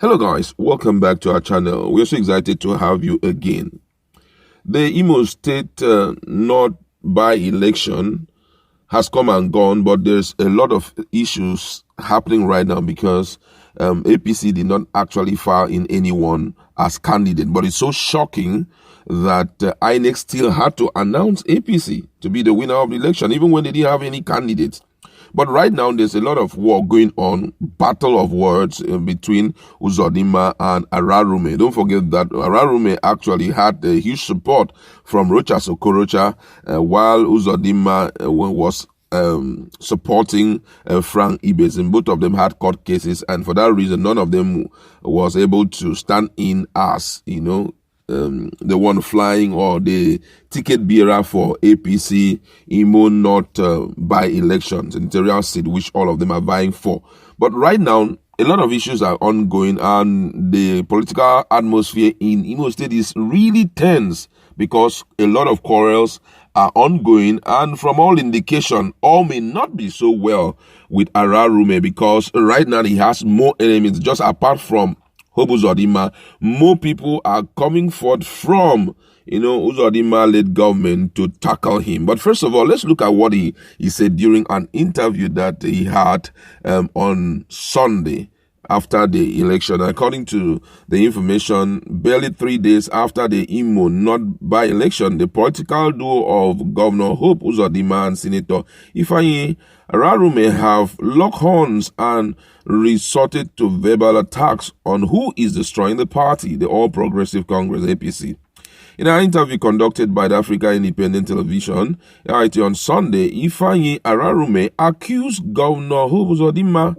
Hello guys, welcome back to our channel. We're so excited to have you again. The Imo State North by-election has come and gone, but there's a lot of issues happening right now because APC did not actually file in anyone as candidate. But it's so shocking that INEC still had to announce APC to be the winner of the election, even when they didn't have any candidates. But right now, there's a lot of war going on, battle of words between Uzodinma and Ararume. Don't forget that Ararume actually had a huge support from Rochas Okorocha, while Uzodinma was supporting Frank Ibezim. Both of them had court cases, and for that reason, none of them was able to stand in as, the one flying or the ticket bearer for APC Imo North by elections, interior seat, which all of them are vying for. But right now, a lot of issues are ongoing, and the political atmosphere in Imo State is really tense because a lot of quarrels are ongoing, and from all indication, all may not be so well with Ararume because right now he has more enemies, just apart from Uzodinma. More people are coming forth from, Uzodinma-led government to tackle him. But first of all, let's look at what he said during an interview that he had on Sunday after the election. According to the information, barely 3 days after the Imo North by-election, the political duo of Governor Hope Uzodinma and Senator Figh Ararume have locked horns and resorted to verbal attacks on who is destroying the party, the All Progressive Congress, APC. In an interview conducted by the Africa Independent Television, Heighten on Sunday, Figh Ararume accused Governor Hope Uzodinma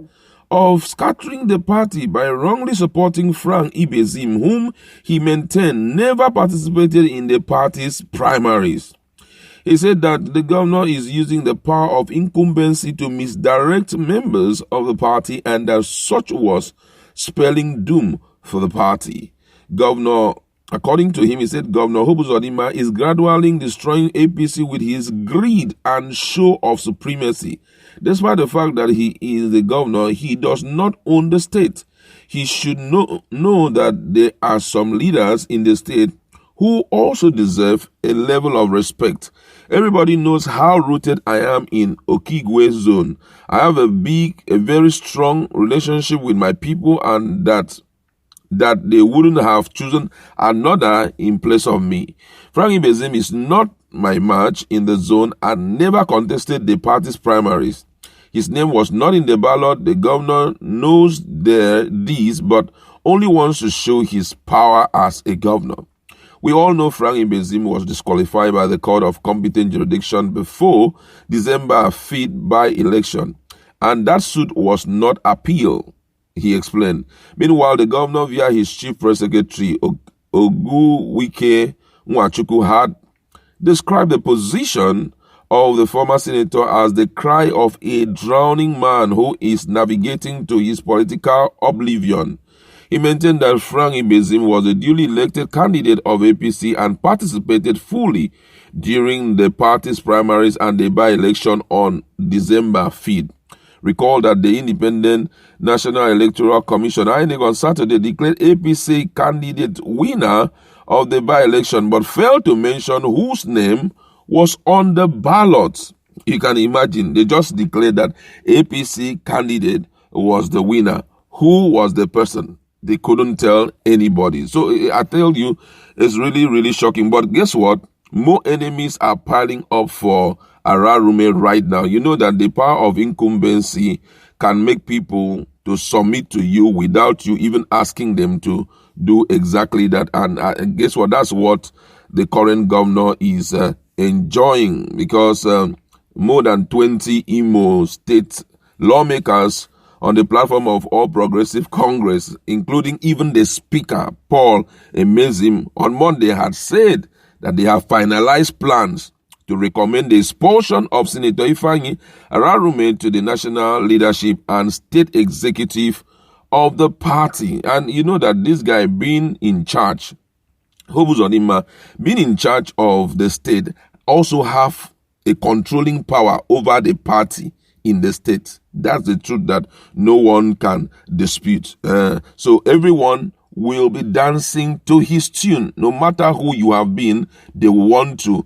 of scattering the party by wrongly supporting Frank Ibezim, whom he maintained never participated in the party's primaries. He said that the governor is using the power of incumbency to misdirect members of the party, and that such was spelling doom for the party. According to him, he said Governor Hope Uzodinma is gradually destroying APC with his greed and show of supremacy. Despite the fact that he is the governor, he does not own the state. He should know that there are some leaders in the state who also deserve a level of respect. Everybody knows how rooted I am in Okigwe zone. I have a very strong relationship with my people, and that they wouldn't have chosen another in place of me. Frank Ibezim is not my match in the zone and never contested the party's primaries. His name was not in the ballot. The governor knows this, but only wants to show his power as a governor. We all know Frank Ibezim was disqualified by the Court of Competent Jurisdiction before December 5th by-election, and that suit was not appealed, he explained. Meanwhile, the governor, via his chief press secretary, Oguwike Nwachukwu, had described the position of the former senator as the cry of a drowning man who is navigating to his political oblivion. He maintained that Frank Ibezim was a duly elected candidate of APC and participated fully during the party's primaries and the by-election on December 5th. Recall that the Independent National Electoral Commission, INEC, on Saturday declared APC candidate winner of the by-election, but failed to mention whose name was on the ballot. You can imagine, they just declared that APC candidate was the winner. Who was the person? They couldn't tell anybody. So I tell you, it's really, really shocking. But guess what? More enemies are piling up for Ararume right now. You know that the power of incumbency can make people to submit to you without you even asking them to do exactly that. And guess what? That's what the current governor is enjoying, because more than 20 Imo State lawmakers on the platform of All Progressive Congress, including even the Speaker, Paul Emezim, on Monday had said that they have finalized plans to recommend the expulsion of Senator Figh Ararume to the national leadership and state executive of the party. And you know that this guy being in charge, Uzodinma, being in charge of the state, also have a controlling power over the party in the state. That's the truth that no one can dispute. So everyone will be dancing to his tune. No matter who you have been, they want to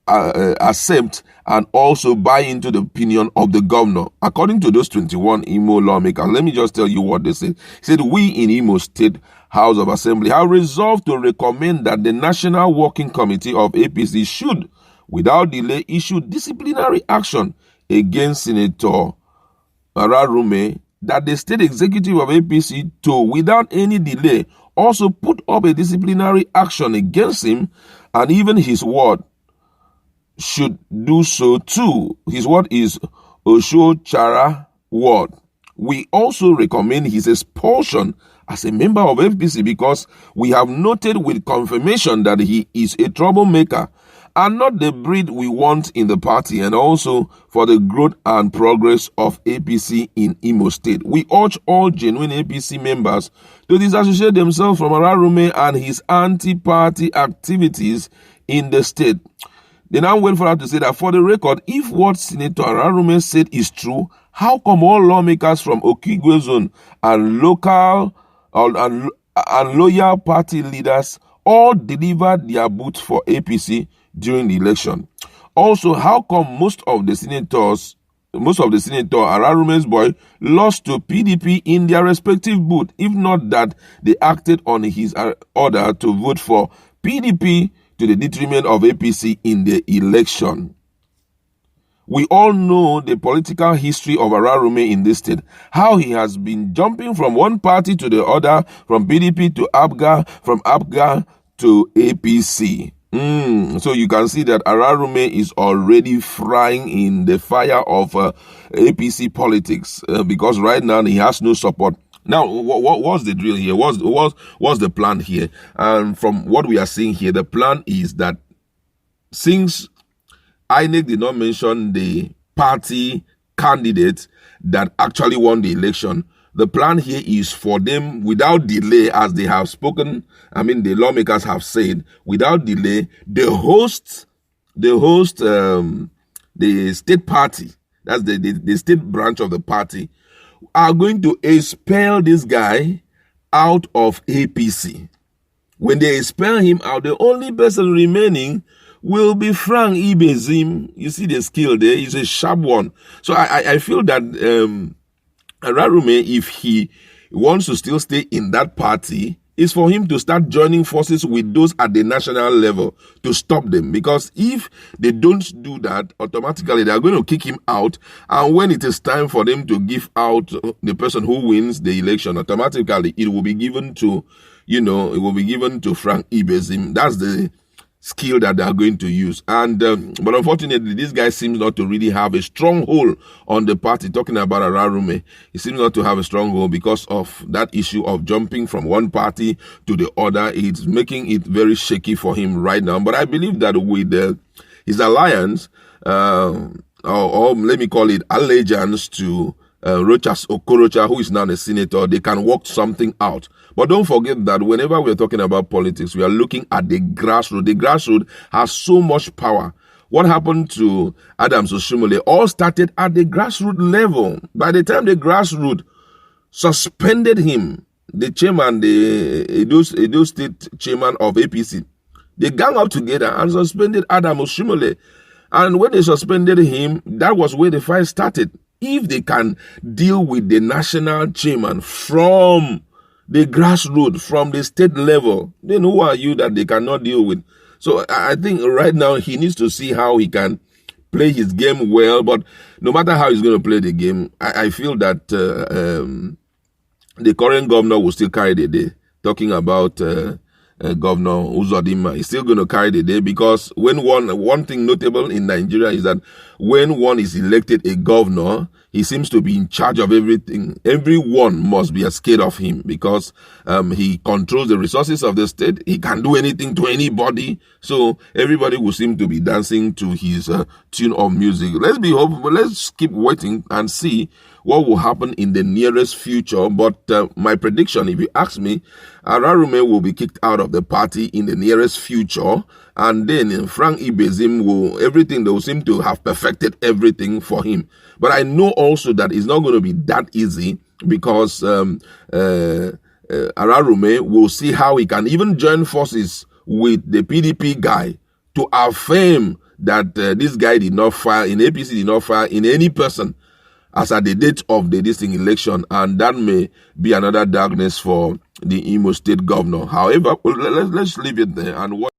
accept and also buy into the opinion of the governor. According to those 21 Imo lawmakers, let me just tell you what they said. He said, we in Imo State House of Assembly have resolved to recommend that the National Working Committee of APC should, without delay, issue disciplinary action against Senator Ararume, that the state executive of APC to, without any delay, also put up a disciplinary action against him, and even his ward should do so too. His word is Oshochara ward. We also recommend his expulsion as a member of FPC because we have noted with confirmation that he is a troublemaker and not the breed we want in the party, and also for the growth and progress of APC in Imo State. We urge all genuine APC members to disassociate themselves from Ararume and his anti-party activities in the state. They now went for her to say that, for the record, if what Senator Ararume said is true, how come all lawmakers from Okigwe zone and local and loyal party leaders all delivered their votes for APC during the election? Also, how come most of the Senator Ararume's boy lost to PDP in their respective booth, if not that they acted on his order to vote for PDP to the detriment of APC in the election? We all know the political history of Ararume in this state, how he has been jumping from one party to the other, from PDP to APGA, from APGA to APC. So you can see that Ararume is already frying in the fire of APC politics because right now he has no support. Now, what's the drill here? What's the plan here? And from what we are seeing here, the plan is that since INEC did not mention the party candidate that actually won the election, the plan here is for them, without delay, as they have spoken, the lawmakers have said, without delay, the state party, that's the state branch of the party, are going to expel this guy out of APC. When they expel him out, the only person remaining will be Frank Ibezim. You see the skill there. He's a sharp one. So I feel that Ararume, if he wants to still stay in that party, is for him to start joining forces with those at the national level to stop them. Because if they don't do that, automatically they are going to kick him out. And when it is time for them to give out the person who wins the election, automatically it will be given to, Frank Ibezim. That's the skill that they are going to use. And but unfortunately, this guy seems not to really have a stronghold on the party. Talking about Ararume, he seems not to have a stronghold because of that issue of jumping from one party to the other. It's making it very shaky for him right now. But I believe that with his alliance, or let me call it allegiance to Rochas Okorocha, who is now a senator, they can work something out. But don't forget that whenever we're talking about politics, we are looking at the grassroots. The grassroots has so much power. What happened to Adams Oshimole all started at the grassroots level. By the time the grassroots suspended him, the chairman, the Edo State chairman of APC, they gang up together and suspended Adam Oshimole. And when they suspended him, that was where the fight started. If they can deal with the national chairman from the grassroots, from the state level, then who are you that they cannot deal with? So I think right now he needs to see how he can play his game well. But no matter how he's going to play the game, I feel that the current governor will still carry the day. Talking about Governor Uzodinma, he's still going to carry the day, because when one thing notable in Nigeria is that when one is elected a governor, he seems to be in charge of everything. Everyone must be scared of him because he controls the resources of the state. He can do anything to anybody. So everybody will seem to be dancing to his tune of music. Let's be hopeful. Let's keep waiting and see what will happen in the nearest future. But my prediction, if you ask me, Ararume will be kicked out of the party in the nearest future. And then Frank Ibezim everything, they will seem to have perfected everything for him. But I know also that it's not going to be that easy, because Ararume will see how he can even join forces with the PDP guy to affirm that this guy did not fire in APC, did not fire in any person as at the date of the distinct election, and that may be another darkness for the Imo State governor. However, let's leave it there and watch.